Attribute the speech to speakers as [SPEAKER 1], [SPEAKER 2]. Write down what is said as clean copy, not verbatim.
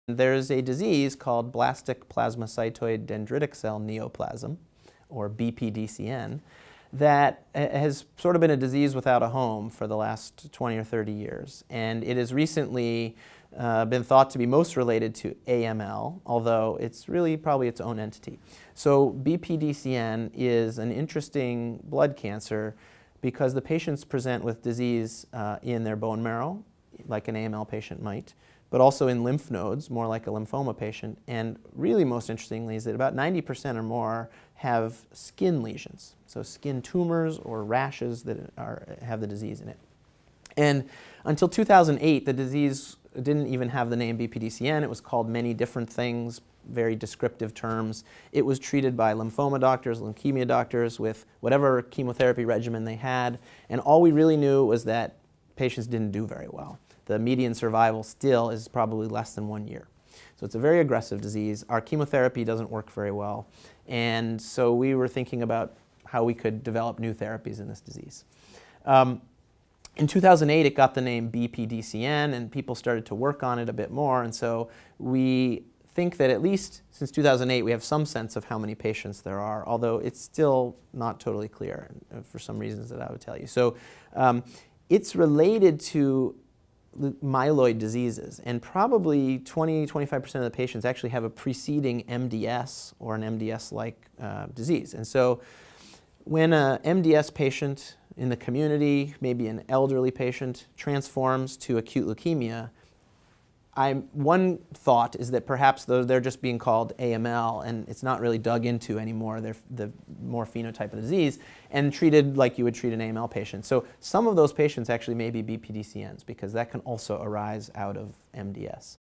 [SPEAKER 1] There's a disease called blastic plasmacytoid dendritic cell neoplasm, or BPDCN, that has sort of been a disease without a home for the last 20 or 30 years. And it has recently been thought to be most related to AML, although it's really probably its own entity. So BPDCN is an interesting blood cancer because the patients present with disease in their bone marrow, like an AML patient might, but also in lymph nodes, more like a lymphoma patient. And really most interestingly is that about 90% or more have skin lesions, so skin tumors or rashes that have the disease in it. And until 2008, the disease didn't even have the name BPDCN. It was called many different things, very descriptive terms. It was treated by lymphoma doctors, leukemia doctors, with whatever chemotherapy regimen they had. And all we really knew was that patients didn't do very well. The median survival still is probably less than 1 year. So it's a very aggressive disease. Our chemotherapy doesn't work very well. And so we were thinking about how we could develop new therapies in this disease. In 2008, it got the name BPDCN, and people started to work on it a bit more. And so we think that at least since 2008, we have some sense of how many patients there are, although it's still not totally clear for some reasons that I would tell you. So it's related to myeloid diseases, and probably 20–25% of the patients actually have a preceding MDS or an MDS-like disease. And so when an MDS patient in the community, maybe an elderly patient, transforms to acute leukemia, one thought is that perhaps they're just being called AML and it's not really dug into anymore. They're the more phenotype of the disease and treated like you would treat an AML patient. So some of those patients actually may be BPDCNs because that can also arise out of MDS.